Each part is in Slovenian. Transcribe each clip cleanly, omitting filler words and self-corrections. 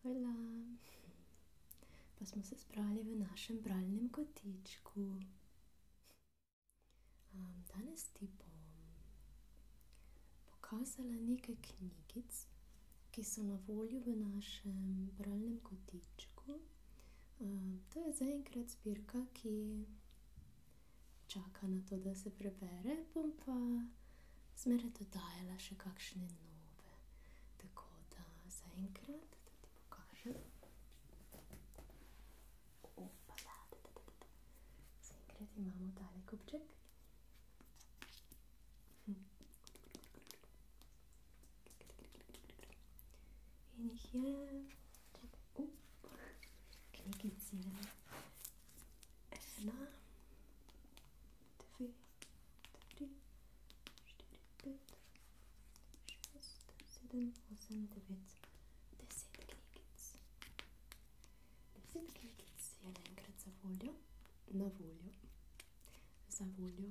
Hojla. Pa smo se zbrali v našem bralnem kotičku. Danes ti bom pokazala nekaj knjigic, ki so na voljo v našem bralnem kotičku. To je zaenkrat zbirka, ki čaka na to, da se prebere, bom pa zmeraj dodajala še kakšne nove. Tako da zaenkrat, da ti pokažem. Zaenkrat imamo tale kupček. In jih je, knjigic je 1, 2, 3, 4, 5, 6, 7, 8, 9, 10 knjigic. 10 knjigic je naenkrat za voljo, na voljo, za voljo.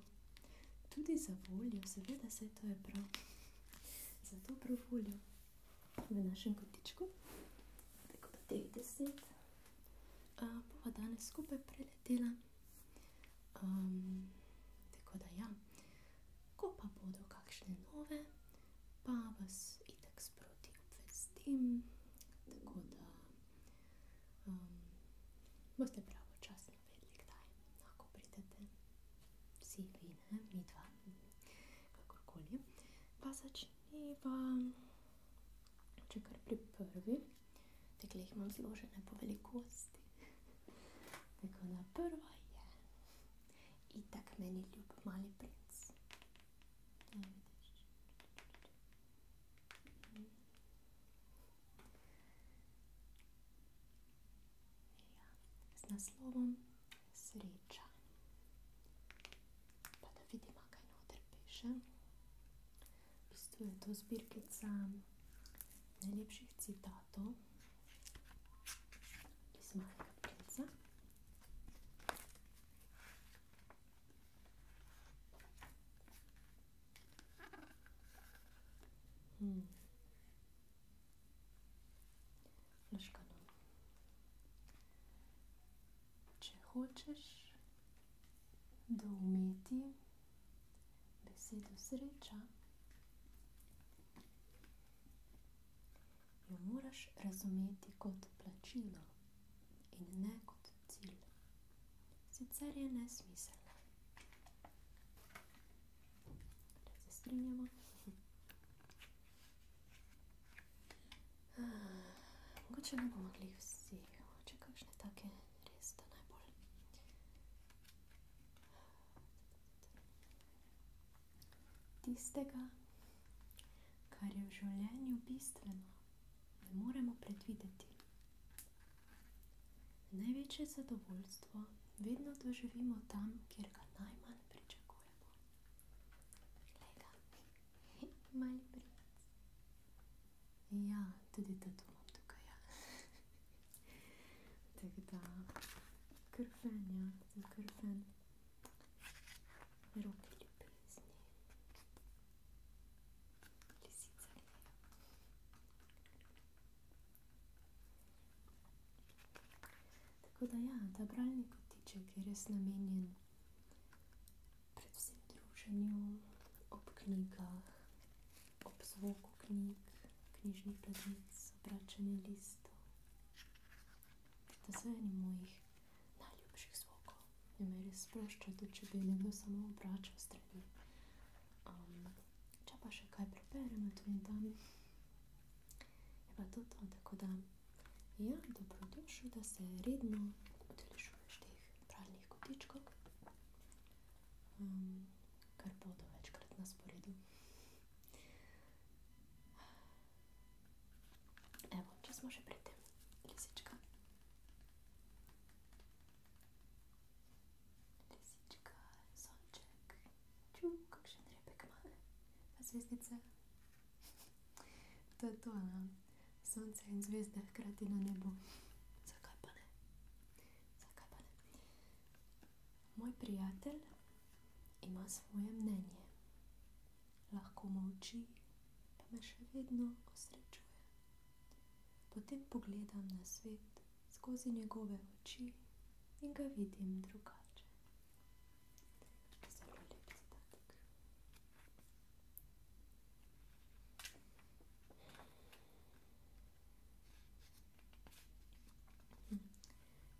Tudi za voljo, seveda se to je prav, za dobro voljo v našem kotičku. Tako da teh 10 bova danes skupaj preletela. Tako da ja, ko pa bodo kakšne nove, pa vas itak sproti obvestim. Tako da boste pravočasno vedeli, kdaj lahko pridete. Vsi vi, ne? Mi dva, kakorkoli. Pa začniva če kar pri prvi. Tekle jih imam zložene po velikosti. Tako da prva je itak meni ljub Mali princ. Vidiš? Ja, z naslovom Sreča. Pa da vidimo, kaj noter piše. V bistvu je to zbirkica najlepših citatov iz Malega princa. Luškano. Če hočeš doumeti besedo sreča, jo moraš razumeti kot plačilo in ne kot cilj. Sicer je nesmiselna. Se strinjamo? Mogoče ne bomo mogli vsi, mogoče kakšne take res da najbolj. Tistega, kar je v življenju bistveno, ne moremo predvideti. Največje zadovoljstvo vedno doživimo tam, kjer ga najmanj pričakujemo. Glej ga, Mali princ. Ja, tudi tatu imam tukaj, ja. Tako da, kar fan, ja, sem kar fan. Roke ljubezni. Lisica, gleda. Tako da ja, ta bralni kotiček je res namenjen predvsem druženju ob knjigah, ob zvoku knjig, knjižnih plenic, obračanju listov. To so eni mojih najljubših zvokov. In me res sprošča, tudi če bi nekdo samo obračal strani. Če pa še kaj preberemo tu in tam, je pa to to. Tako da, ja, dobrodošel, da se redno udeležuješ teh bralnih kotičkov, kar bodo večkrat na sporedu. Evo, če smo že pri tem, lisička. Lisička, sonček. Kakšen repek ima. Pa zvezdice. To je to, ne? Sonce in zvezde hkrati na nebu. Zakaj pa ne? Zakaj pa ne? Moj prijatelj ima svoje mnenje. Lahko molči, pa me še vedno osrečuje. potem pogledam na svet skozi njegove oči in ga vidim drugače. Zelo lep citatek.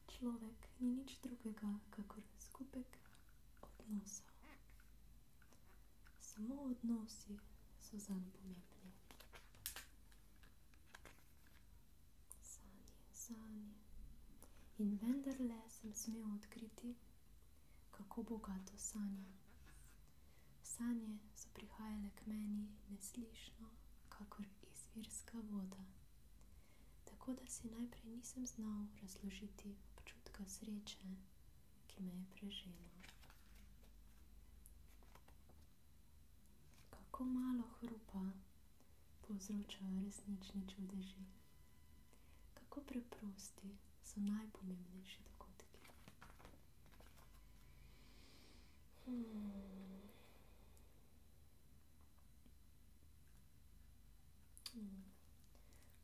Človek ni nič drugega, kakor skupek odnosov. Samo odnosi so zanj pomembni. Sanje. In vendarle sem smel odkriti, kako bogato sanjam. Sanje so prihajale k meni neslišno, kakor izvirska voda. Tako da si najprej nisem znal razložiti občutka sreče, ki me je preželo. Kako malo hrupa povzročajo resnični čudeži. Kako preprosti so najpomembnejši dogodki.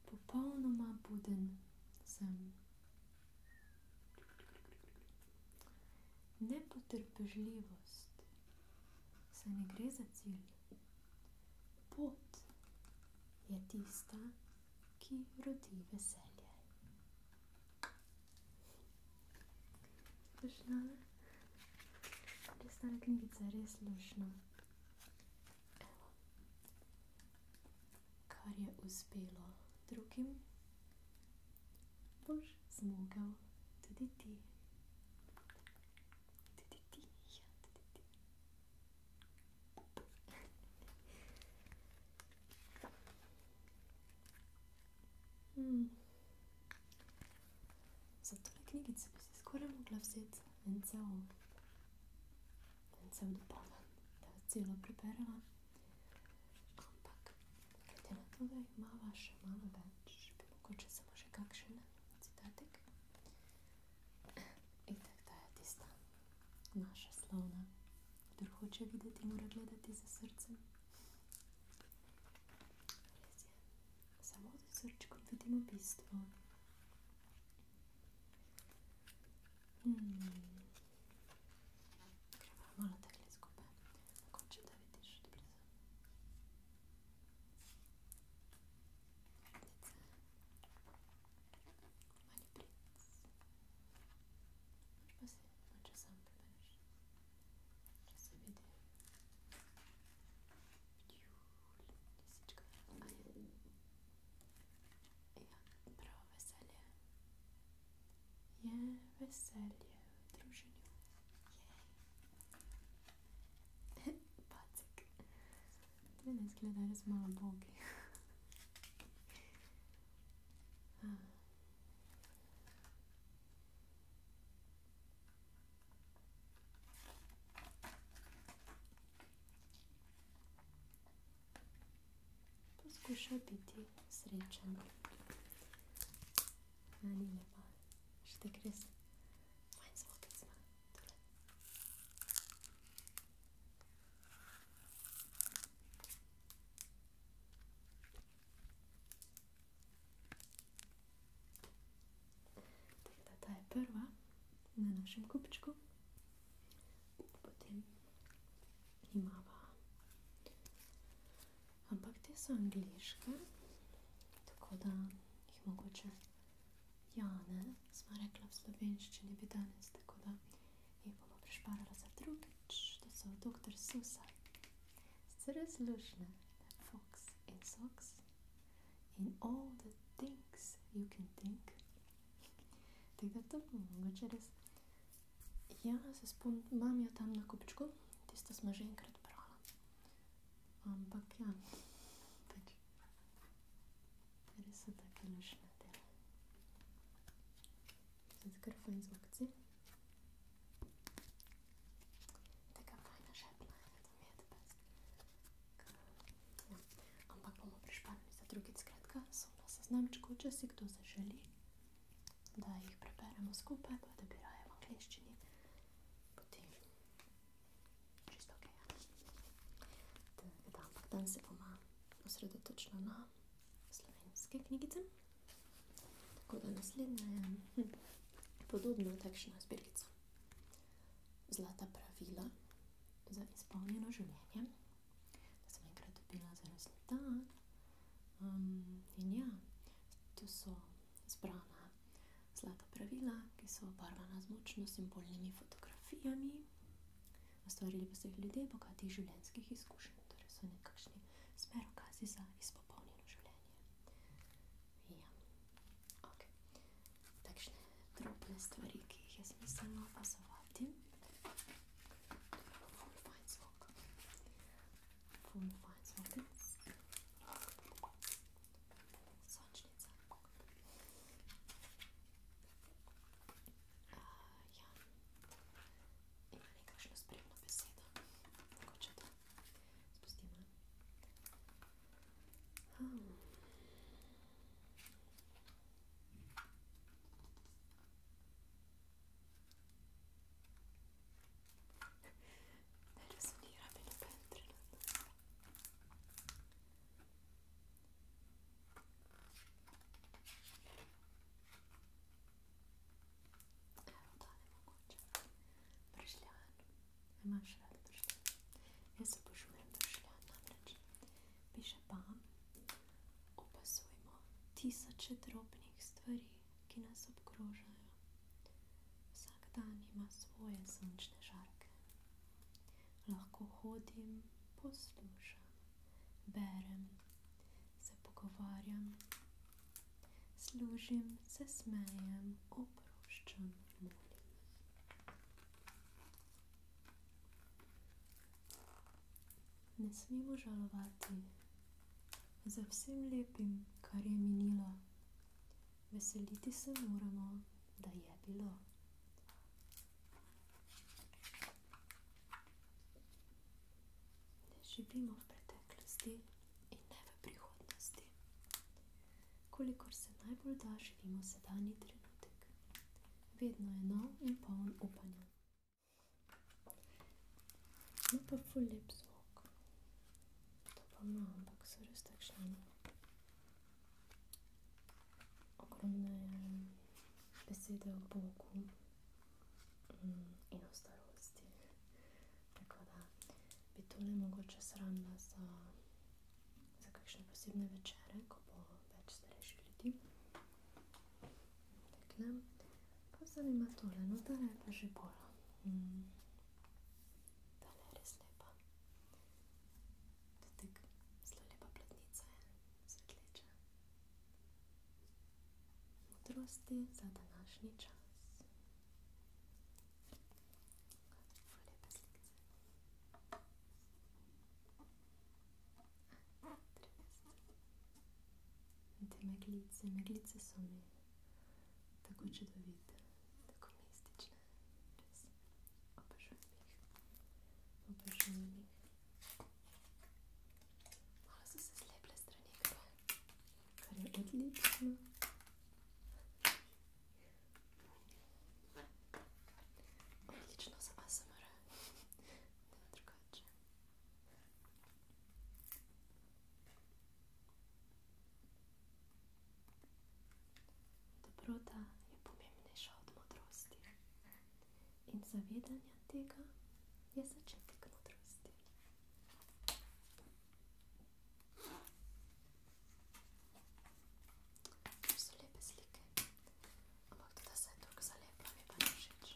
Popolnoma buden sem. Nepotrpežljivost, saj ne gre za cilj. Pot je tista, ki rodi veselje. Lušno, ne? Res ta knjigica je res lušna. Evo. Kar je uspelo drugim, boš zmogel tudi ti. Tudi ti, ja, tudi ti. Za tole knjigice bi si skoraj mogla vzeti en cel dopoldan, da jo celo preberela. Ampak, glede na to, da jih imava še malo več, bi mogoče samo še kakšen citatek. Itak, ta je tista naša slavna. Kdor hoče videti, mora gledati za srcem. Res je. Samo z srčkom vidimo bistvo. Greva malo takle skupaj. Mogoče da vidiš od blizu. Mali princ. Moš pa si moče sam prebereš. Če se vidi. Lisička. Ja, pravo veselje. Je veselje v druženju. Jej. Pacek. Tole izgleda res malo bogi. Poskušaj biti srečen. Ni lepa. Še tek res fajn zvokec ima. Tole. Tako da ta je prva na našem kupčku. Potem imava. Ampak te so angleške, tako da jih mogoče ja, ne, smo rekla v slovenščini bi danes, tako da jih bomo prišparala za drugič. To so Dr. Seussa. Sicer res lušne. Fox in Socks in all the things you can think. Tako da to bomo mogoče res. Ja, se spomnim, imam jo tam na kupčku. Tisto smo že enkrat brala. Ampak ja, pač res so take lušne dele. Zdaj kar fajn zvokci. Taka fajna žepna je, to mi je the best. Ja. Ampak bomo prišparali za drugič, skratka, so na seznamčku, če si kdo zaželi, da jih preberemo skupaj, pa da bi raje v angleščini. Potem čisto okej. Ampak danes se bomo osredotočili na slovenske knjigice. Tako da naslednja je podobno takšna zbirkica. Zlata pravila za izpolnjeno življenje. Da sem enkrat dobila za rojstni dan. In ja, tu so zbrana zlata pravila, ki so obarvana z močno simbolnimi fotografijami. Ustvarili pa so jih ljudje bogatih življenjskih izkušenj. Torej so nekakšni smerokazi za izpopolnjeno življenje. Ja, ok. Takšne drobne stvari, ki jih je smiselno opazovati. Ful fajn zvok. Sončnica. Ja. Ima nekakšno spretno besedo. Mogoče da spustimo. Ne resonira mi noben trenutno. Evo tale mogoče. Bršljan. Imaš rad bršljan? Jaz obožujem bršljan namreč. Piše pa, opazujmo tisoče drobnih stvari, ki nas obkrožajo. Vsak dan ima svoje sončne žarke. Lahko hodim, poslušam, berem, se pogovarjam, služim, se smejem, oproščam, molim. Ne smemo žalovati za vsem lepim, kar je minilo. Veseliti se moramo, da je bilo. Ne živimo v preteklosti in ne v prihodnosti. Kolikor se najbolj da, živimo sedanji trenutek. Vedno je nov in poln upanja. Ima pa ful lep zvok. To pa ima, ampak so res takšne ogromne besede o Bogu in o starosti. Tako da bi tole mogoče shranila za kakšne posebne večere, ko bo več starejših ljudi. Takle. Pa zanima tole, no tale je pa že bolj. Tale je res lepa. Dotik, zelo lepa platnica je, svetleča. Modrosti za današnji čas. Ful lepe slikce. In te meglice so mi tako čudovite, tako mistične. Res, obožujem jih. Malo so se zleple strani gre, kar je odlično. Odlično za ASMR. Ne drugače. Dobrota je pomembnejša od modrosti. In zavedanje tega je začetek modrosti. To so lepe slike. Ampak tudi, da se je toliko zalepila, mi pa ne všeč.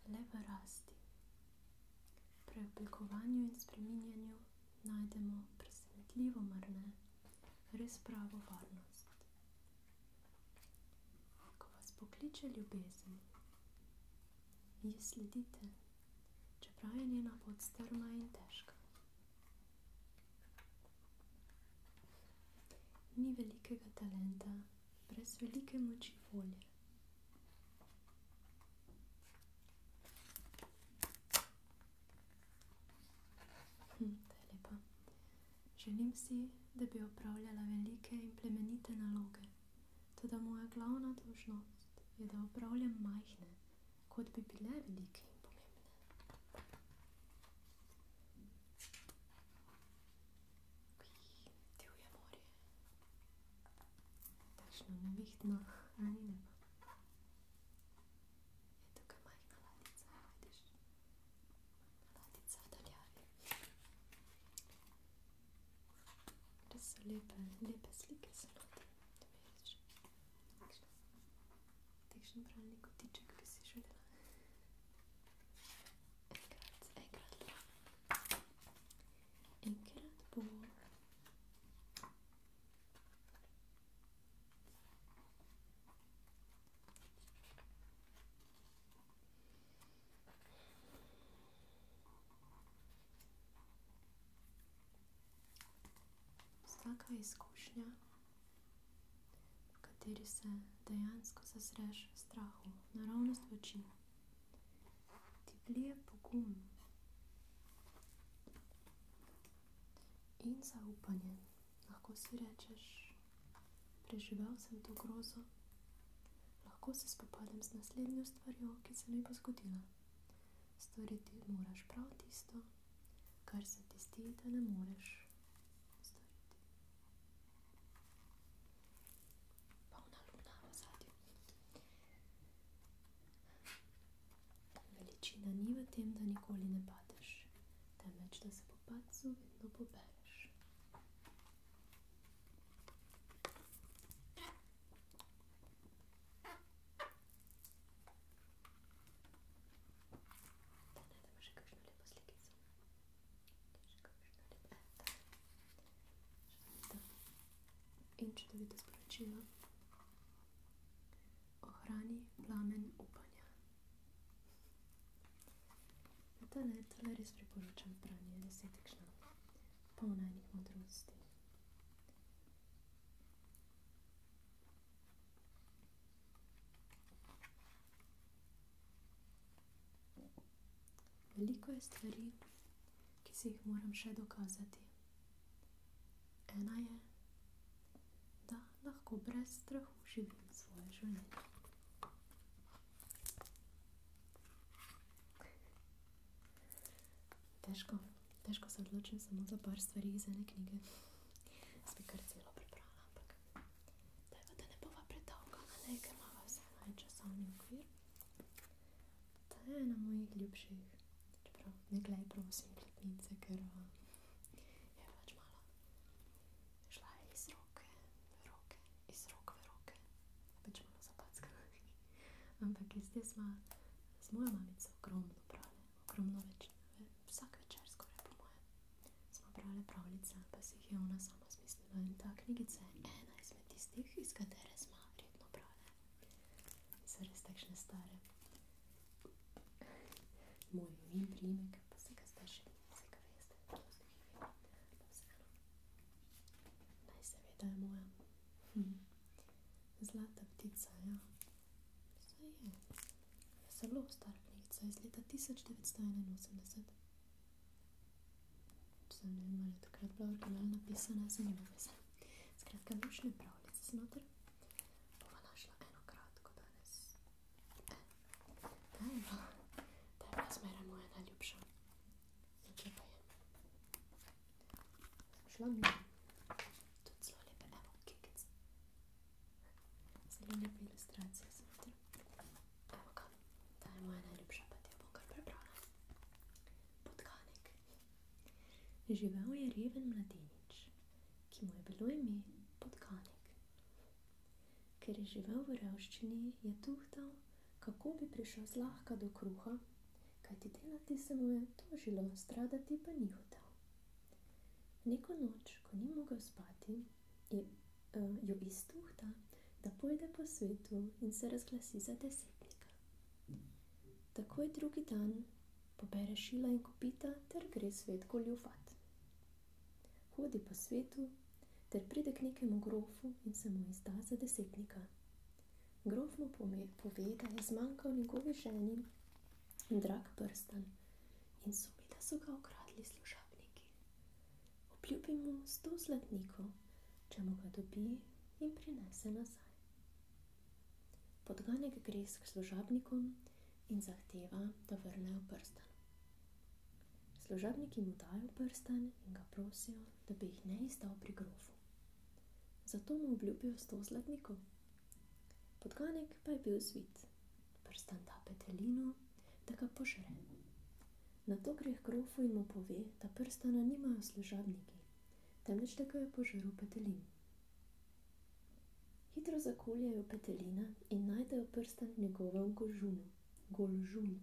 Le v rasti, preoblikovanju in spreminjanju najdemo presenetljivo, mar ne, res pravo varnost. Ko vas pokliče ljubezen, ji sledite, čeprav je njena pot strma in težka. Ni velikega talenta brez velike moči volje. Ta je lepa. Želim si, da bi opravljala velike in plemenite naloge, toda moja glavna dolžnost je, da opravljam majhne, kot bi bile velike in pomembne. Divje morje. Takšno nevihtno ravnino. Je tukaj majhna ladica, vidiš? Ladica v daljavi. Res so lepe slike so noter. Takšen pravni kotiček bi si želela. Enkrat bo. Vsaka izkušnja, v kateri se dejansko zazreš v strahu, naravnost v oči, ti vlije pogum in zaupanje. Lahko si rečeš, preživel sem to grozo, lahko se spopadem z naslednjo stvarjo, ki se mi bo zgodila. Storiti moraš prav tisto, kar se ti zdi, da ne moreš storiti. Polna luna v ozadju. Veličina ni v tem, da nikoli ne padeš, temveč da se po padcu vedno pobereš. In čudovito sporočilo. Ohrani plamen upanja. Tole res priporočam branje desetekšna, polna enih modrosti. Veliko je stvari, ki si jih moram še dokazati. Ena je, da lahko brez strahu živim svoje življenje. Težko se odločim samo za par stvari iz ene knjige. Jaz bi kar celo prebrala, ampak dajva, da ne bova predolga, a ne, ker imava vseeno en časovni okvir. Ta je ena mojih ljubših, čeprav ne glej prosim kletnice, ker je pač malo. Šla je iz roke v roke, iz rok v roke. Pač malo zapackala. Ampak jaz sva z mojo mamico ogromno brali, ogromno več. Vsak večer skoraj po moje smo brali pravljice, pa si jih je ona sama zmislila. In ta knjigica je ena izmed tistih, iz katere smo redno brali. In so res takšne stare. Moj ime in priimek, pa se ga zdaj še vse ga veste, dosti jih vem, pa vseeno. Naj se ve, da je moja. Zlata ptica, ja. Saj je. Zelo stara knjigica iz leta 1981. Ne vem, ali je takrat bila original napisana, zanimivo se. Skratka, lušne pravljice so noter. Bova našla eno kratko danes. Ta je bila zmeraj moja najljubša. Nekaj pa je. Sem šla mimo. Tudi zelo lepe, evo, kekec. Zelo lepe ilustracije so noter. Evo ga, ta je moja najljubša, pa ti jo bom kar prebrala. Živel je reven mladenič, ki mu je bilo ime Podkanik. Ker je živel v revščini, je tuhtal, kako bi prišel zlahka do kruha, kajti delati se mu je tožilo, stradati pa ni hotel. Neko noč, ko ni mogel spati, jo iztuhta, da pojde po svetu in se razglasi za desetnika. Takoj drugi dan pobere šila in kopita ter gre svet goljufat. Hodi po svetu ter pride k nekemu grofu in se mu izda za desetnika. Grof mu pove, da je zmanjkal njegovi ženi drag prstan in sumi, da so ga ukradli služabniki. Obljubi mu 100 zlatnikov, če mu ga dobi in prinese nazaj. Podganek gre k služabnikom in zahteva, da vrnejo prstan. Služabniki mu dajo prstan in ga prosijo, da bi jih ne izdal pri grofu. Zato mu obljubijo 100 zlatnikov. Podganek pa je bil zvit. Prstan da petelinu, da ga požre. Nato gre k grofu in mu pove, da prstana nimajo služabniki, temveč da ga je požrl petelin. Hitro zakoljejo petelina in najdejo prstan v njegovem golžunu.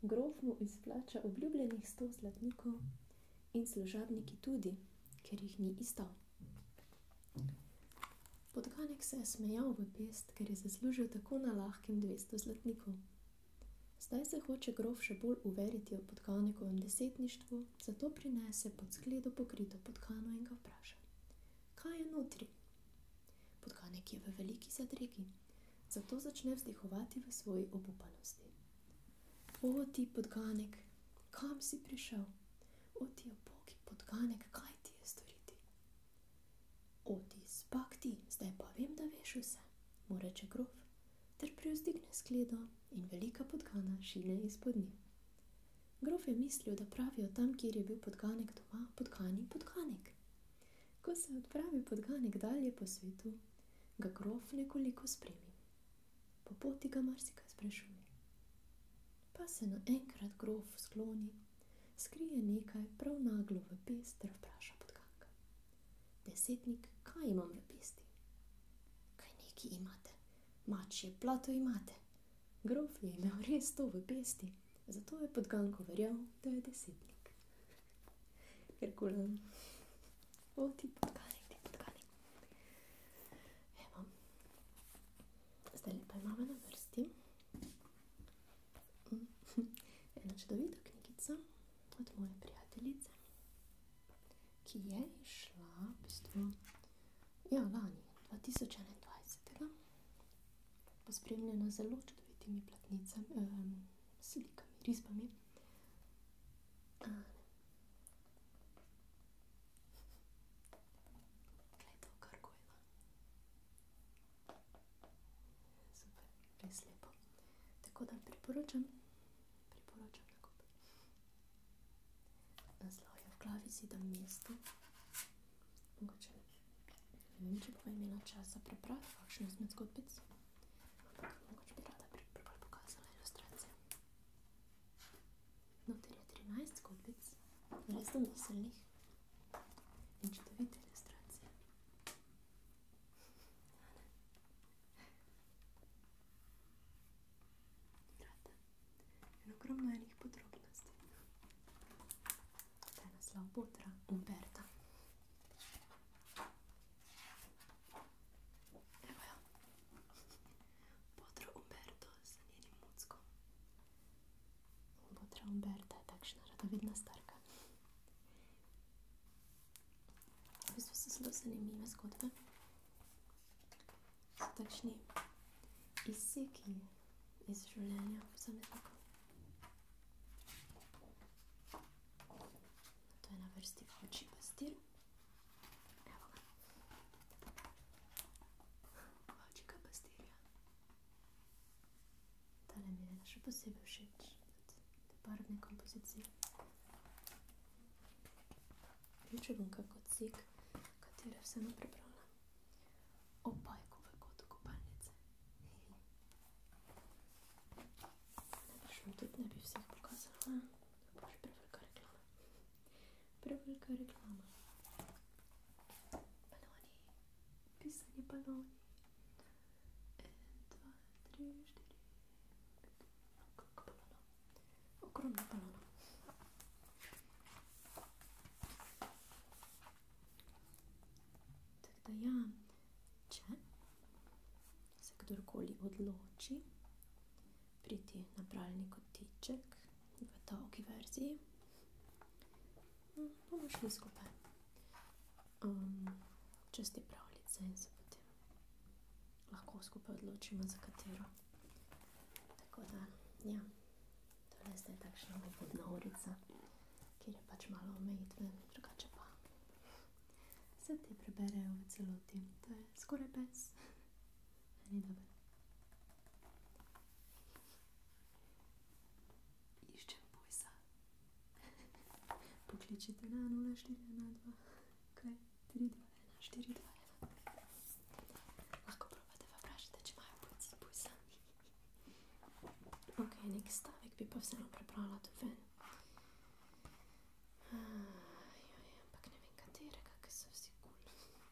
Grof mu izplača obljubljenih 100 zlatnikov in služabniki tudi, ker jih ni izdal. Podganek se je smejal v pest, ker je zaslužil tako na lahkem 200 zlatnikov. Zdaj se hoče grof še bolj uveriti o Podganekovem desetništvu, zato prinese pod skledo pokrito podgano in ga vpraša: kaj je notri? Podganek je v veliki zadregi, zato začne vzdihovati v svoji obupanosti. O, ti Podganek, kam si prišel? O, ti ubogi Podganek, kaj ti je storiti? O, ti spak ti, zdaj pa vem, da veš vse, mu reče grof, ter privzdigne skledo in velika podgana šine izpod nje. Grof je mislil, da pravijo tam, kjer je bil Podganek doma, podgani Podganek. Ko se odpravi Podganek dalje po svetu, ga grof nekoliko spremi. Po poti ga marsikaj sprašuje. Pa se naenkrat grof skloni, skrije nekaj prav naglo v pest ter vpraša Podganka: desetnik, kaj imam v pesti? Kaj neki imate? Mačje plato imate. Grof je imel res to v pesti, zato je Podganko verjel, da je desetnik. Herkulan. O, ti Podganek, ti Podganek. Evo. Zdaj pa imamo na vrsti ena čudovita knjigica od moje prijateljice, ki je išla v bistvu lani, 2021. Pospremljena z zelo čudovitimi platnicami, slikami, risbami. Glej to gargojlo. Super, res lepo. Tako da priporočam nakup. Naslov je V glavi sedem mestu. Mogoče ne vem, če bova imela časa prebrati kakšno izmed zgodbic. Mogoče bi rada bolj pokazala ilustracije. Noter je 13 zgodbic, res domiselnih in čudovite ilustracije. Vidite? In ogromno enih podrobnosti. To je naslov Botra Umberta. Umberta je takšna radovedna starka. V bistvu so zelo zanimive zgodbe. So takšni izseki iz življenja posameznikov. To je na vrsti Volčji pastir. Evo ga. Volčjega pastirja. Tale mi je še posebej všeč. Barvne kompozicije. Če bom kak odsek, katere vseeno prebrala. O pajku v kotu kopalnice. Ne bi vseh pokazala. Bože, prevelika reklama. Prevelika reklama. Baloni. Pisani baloni. 1, 2, 3, 4. Koliko balonov? Ogromno balonov. Tako da ja, če se kdorkoli odloči priti na bralni kotiček v dolgi verziji, bomo šli skupaj čez te pravljice in se potem lahko skupaj odločimo, za katero. Tako da, ja. Tole zdaj takšna uvodna urica, kjer je pač malo omejitve, drugače pa se te preberejo v celoti. To je skoraj pes. Meni dober. Pičite na 0, 4, 1, 2, kaj, 3, 2, 1, 4, 2, 1. Lahko probate pa vprašate, če imajo pulsa. Ok, nek stavek bi pa vseeno prebrala tu ven. Ampak ne vem katerega, ker so vsi cool. Res ne vem.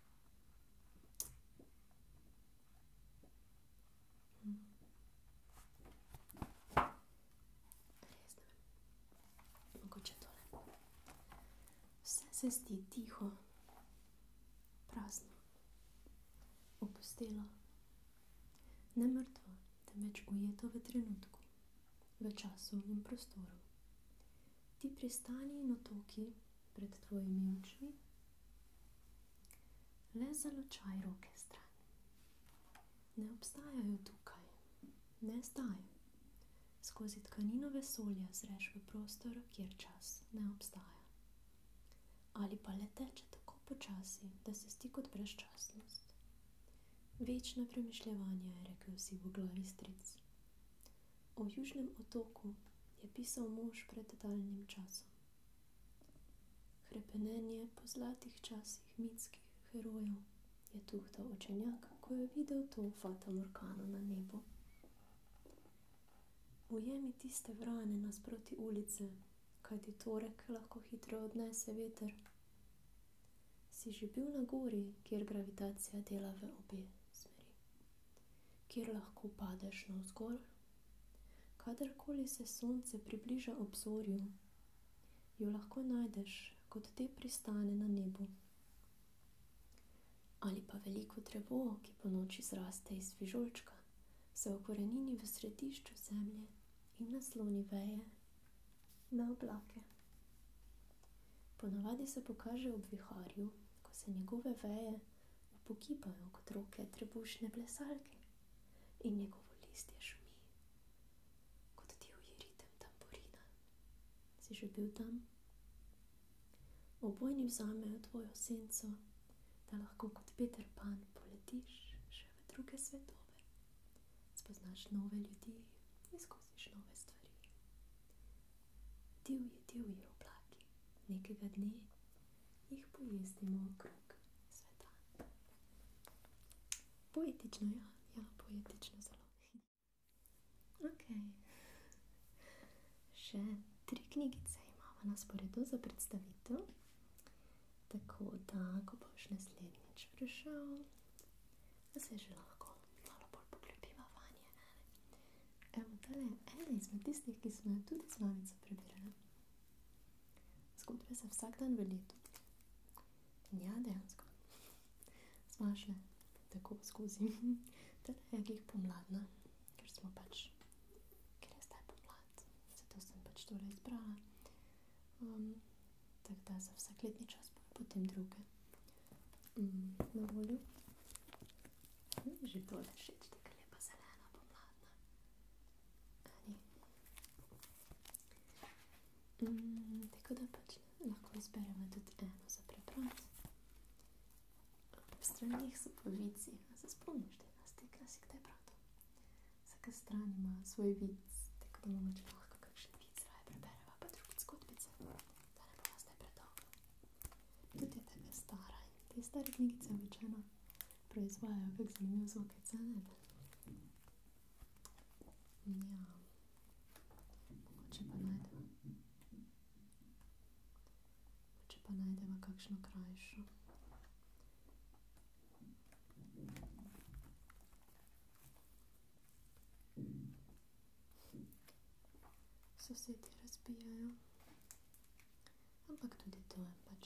Mogoče tole. Vse se zdi tiho, prazno, opustelo. Ne mrtvo, temveč ujeto v trenutku, v času in prostoru. Ti pristani in otoki pred tvojimi očmi, le zaločaj roke stran. Ne obstajajo tukaj, ne zdaj. Skozi tkanino vesolja zreš v prostor, kjer čas ne obstaja. Ali pa le teče tako počasi, da se zdi kot brezčasnost. Večno premišljevanje, je rekel si v glavi stric. O južnem otoku je pisal mož pred daljnim časom. Hrepenenje po zlatih časih mitskih herojev je tuhtal očenjak, ko je videl to fatamorgano na nebu. Ujemi tiste vrane nasproti ulice, kajti torek lahko hitro odnese veter. Si že bil na gori, kjer gravitacija dela v obe smeri, kjer lahko padeš navzgor? Kadarkoli se sonce približa obzorju, jo lahko najdeš kot te pristane na nebu. Ali pa veliko drevo, ki po noči zraste iz fižolčka, se okorenini v središču zemlje in nasloni veje na oblake. Ponavadi se pokaže ob viharju, ko se njegove veje upogibajo kot roke trebušne plesalke in njegovo listje šumi kot divji ritem tamburina. Si že bil tam? Obojni vzamejo tvojo senco, da lahko kot Peter Pan poletiš še v druge svetove. Spoznaš nove ljudi, izkusiš nove stvari. Divji oblaki, nekega dne jih pojezdimo okrog sveta. Poetično, ja, poetično zelo. Ok. Še 3 knjigice imamo na sporedu za predstavitev. Tako da, ko boš naslednjič prišel, da se že lahko malo bolj poglobiva vanje. Evo, tale je ena izmed tistih, ki smo jo tudi z mamico prebirali. Zgodbe za vsak dan v letu. Ja, dejansko. Smo šle tako skozi. Tale je glih pomladna, ker je zdaj pomlad. Zato sem pač tole izbrala. Tako da za vsak letni čas potem druge na voljo. Že tole všeč, taka lepa zelena pomladna. Tako da pač lahko izberemo tudi eno za prebrati. V stranih so pa vici. A se spomniš tega? Ste si kdaj bral to? Vsaka stran ima svoj vic, tako da mogoče lahko kakšen vic raje prebereva, pa drugi zgodbice. Da ne bova zdaj predolgo. Tudi je taka stara in te stare knjigice običajno proizvajajo kak zanimiv zvokec, a ne? Ja. Mogoče pa najdeva kakšno krajšo. Sosedje razbijajo. Ampak tudi to je pač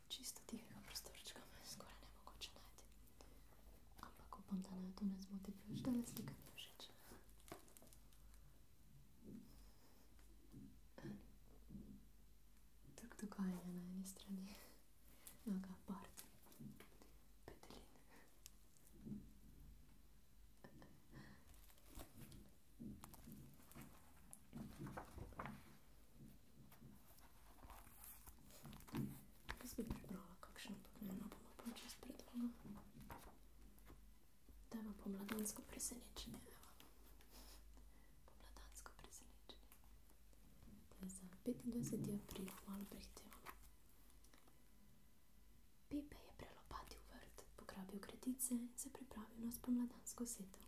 čisto tihega prostorčka me skoraj nemogoče najti. Ampak upam, da ne to ne zmoti preveč, da ne slika mi všeč. Tako dogajanje na eni strani. Naga Bart. Petelin. Jaz bi prebrala kakšno, ampak ne, bomo pa čez predolgo. Dajmo pomladansko presenečenje, evo. Pomladansko presenečenje. To je za 25. april, malo prehitevamo. Pepe je prelopatil vrt, pograbil gredice in se pripravil na spomladansko setev.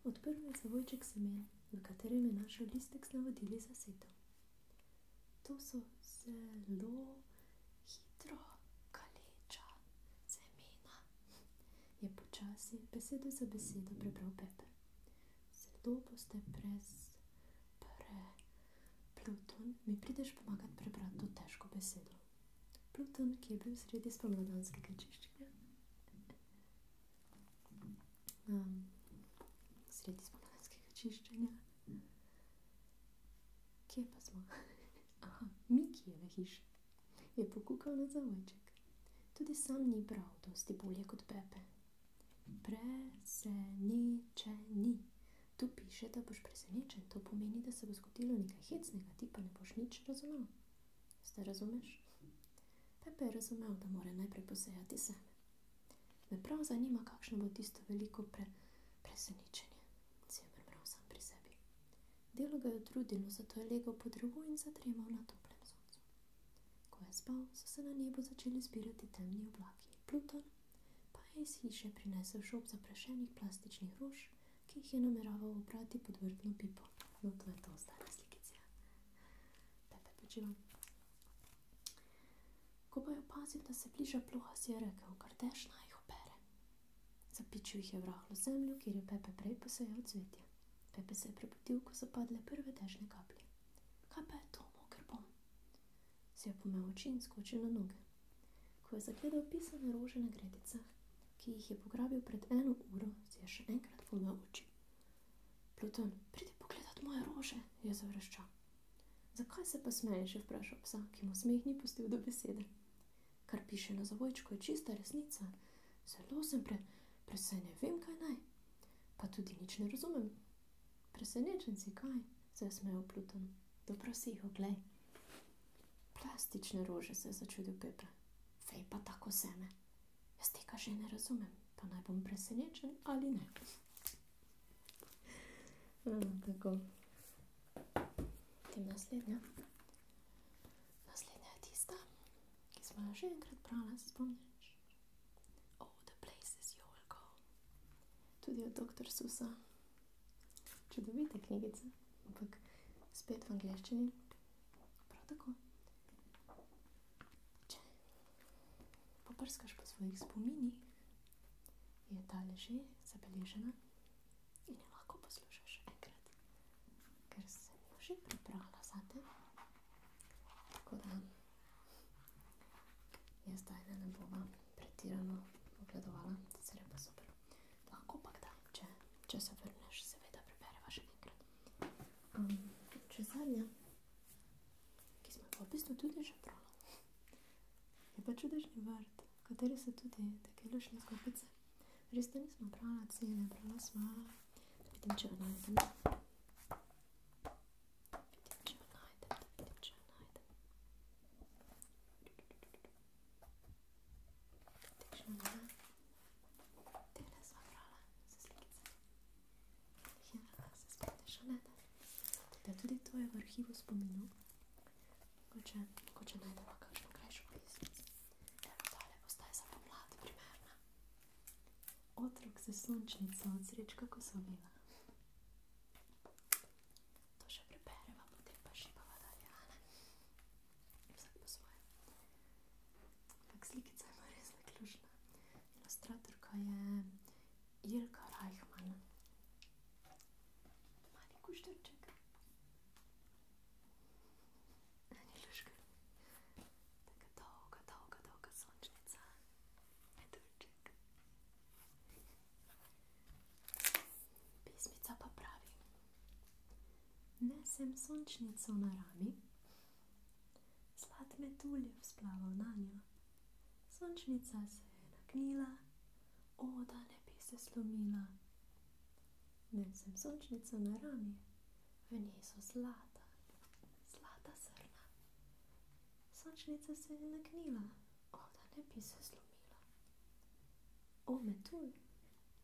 Odprl je zavojček semen, v katerem je našel listek s navodili za setev. To so zelo hitro kaleča semena, je počasi, besedo za besedo prebral Pepe. Zelo boste Pluton, mi prideš pomagat prebrati to težko besedo. Pluton, ki je bil sredi spomladanskega čiščenja. Sredi spomladanskega čiščenja. Kje pa smo? Aha, Mikijeve hiše. Je pokukal na zavojček. Tudi sam ni bral dosti bolje kot Pepe. Presenečeni. Tu piše, da boš presenečen. To pomeni, da se bo zgodilo nekaj hecnega, ti pa ne boš nič razumel. Zdaj razumeš? Pepe je razumel, da mora najprej posejati seme. Me prav zanima, kakšno bo tisto veliko presenečenje, si je mrmral sam pri sebi. Delo ga je utrudilo, zato je legel po drevu in zadremal na toplem soncu. Ko je spal, so se na nebu začeli zbirati temni oblaki. Pluton pa je iz hiše prinesel šop zaprašenih plastičnih rož, ki jih je nameraval oprati pod vrtno pipo. No, to je to ostala slikica. Pepe počiva. Ko pa je opazil, da se bliža ploha, si je rekel, kar dež naj jih opere. Zapičil jih je v rahlo zemljo, kjer je Pepe prej posejal cvetje. Pepe se je prebudil, ko so padle prve dežne kaplje. Kaj pa je to, moker bom? Si je pomel oči in skočil na noge. Ko je zagledal pisane rože na gredicah, ki jih je pograbil pred 1 uro, si je še enkrat pomel oči. Pluton, pridi pogledat moje rože, je zavreščal. Zakaj se pa smeješ, je vprašal psa, ki mu smeh ni pustil do besede. Kar piše na zavojčku, je čista resnica. Zelo sem saj ne vem, kaj naj. Pa tudi nič ne razumem. Presenečen si, kaj? Se je smejal Pluton. Dobro si jih oglej. Plastične rože, se je začudil Pepe. Fej pa tako seme. Jaz tega že ne razumem, pa naj bom presenečen ali ne. Tako. Potem naslednja. Naslednja je tista, ki smo jo že enkrat brala, se spomniš? Oh, the places you will go. Tudi od Dr. Seussa. Čudovite knjigice, ampak spet v angleščini. Prav tako. Če poprskaš po svojih spominih, je ta že zabeležena in jo lahko poslušaš enkrat, ker sem jo že prebrala zate. Tako da jaz zdaj ne bova pretirano ogledovala, sicer je pa super. Lahko pa kdaj, če se vrneš, seveda prebereva še enkrat. Če zadnja, ki smo jo v bistvu tudi že brala, je pa Čudežni vrt, v kateri so tudi take luštne zgodbice. Res da nismo brala cele, brala sva, da vidim, če jo najdem. Tele sva brala za slikice. Se spomniš, ne? Da tudi to je v arhivu spominov. Mogoče najdemo kakšno krajšo pesnico. Evo, tale bo zdaj za pomlad primerna. Otrok za sončnico od Srečka Kosovila. To še prebereva, potem pa šipava dalje, a ne? Vsak po svoje. Tak slikica ima res naključna. Ilustratorka je Jelka Reichmann. Mali kuštrček. Ni luška. Taka dolga sončnica. Meduljček. Pesmica pa pravi: nesem sončnico na rami, zlat metulj je vzplaval nanjo. Sončnica se je nagnila, o, da ne bi se slomila. Nesem sončnico na rami, v njej so zlata zrna. Sončnica se je nagnila, o, da ne bi se slomila. O, metulj,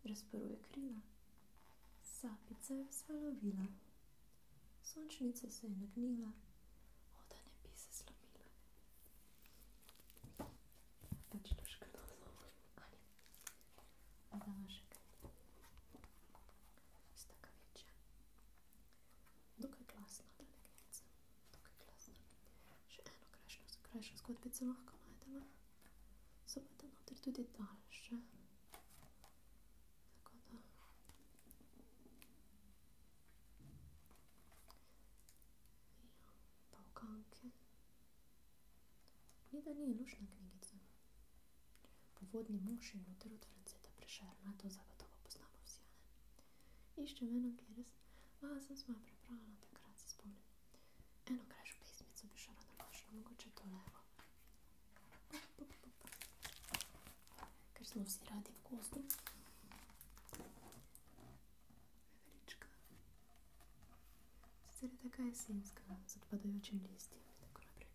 razprl je krila, sapica je vzvalovila. Sončnica se je nagnila, o, zgodbico lahko najdemo. So pa tam noter tudi daljše. Tako da... Ja, Balkanke. Ni da ni luštna knjigica. Povodni mož in noter od Franceta Prešerna, to zagotovo poznamo vsi, ne? Iščem eno, kjer res... sem smo jo prebrala, takrat se spomnim. Eno krajšo pesmico bi še rada našla, mogoče tole, evo. Ker smo vsi radi v gozdu. Veverička. Sicer je taka jesenska, z odpadajočim listjem in tako naprej.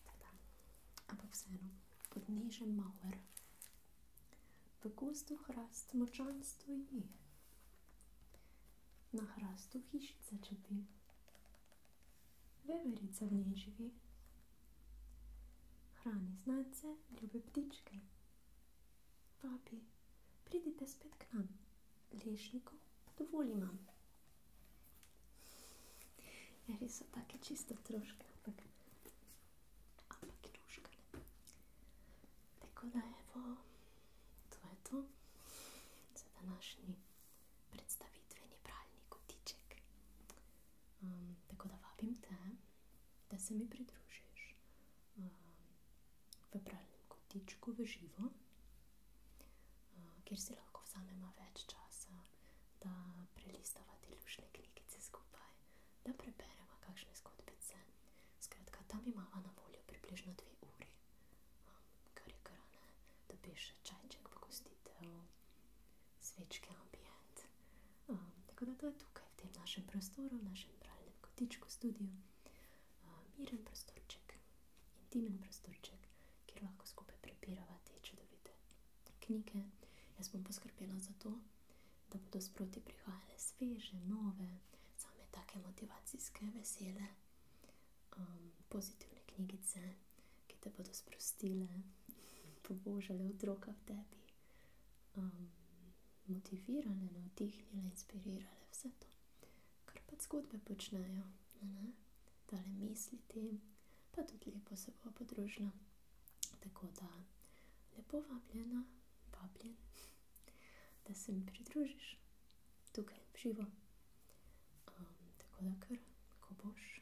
Teda, ampak vseeno, pod nižem Mauer. V gozdu hrast močan stoji. Na hrastu hišica čepi. Veverica v njej živi. Hrani znance, ljube ptičke. Vabi, pridite spet k nam. Lešnikov dovolj imam. Ja, res so take čisto otroške, ampak luškane. Tako da evo, to je to za današnji predstavitveni bralni kotiček. Tako da vabim te, da se mi pridružiš v bralnem kotičku v živo, kjer si lahko vzamemo več časa, da prelistava te luštne knjigice skupaj, da preberemo kakšne zgodbice. Skratka, tam imava na voljo približno 2 uri, kar je kar, ne, dobiš čajček, pogostitev, svečke, ambient. Tako da to je tukaj, v tem našem prostoru, v našem bralnem kotičku, studiu. Miren prostorček, intimen prostorček, kjer lahko skupaj prebirava te čudovite knjige. Jaz bom poskrbela za to, da bodo sproti prihajale sveže, nove, same take motivacijske, vesele, pozitivne knjigice, ki te bodo sprostile, pobožale otroka v tebi, motivirale, navdihnile, inspirirale, vse to, kar pa zgodbe počnejo, ne? Dale misliti, pa tudi lepo se bo podružila. Tako da lepo vabljena, vabljen, da se mi pridružiš tukaj v živo. Tako da kar, ko boš,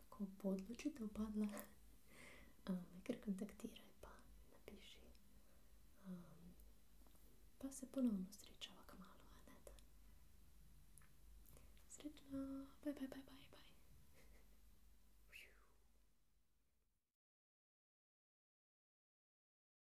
ko bo odločitev padla, me kar kontaktiraj, pa napiši. Pa se ponovno srečava kmalu, Aneta. Srečno, bye, bye, bye, bye.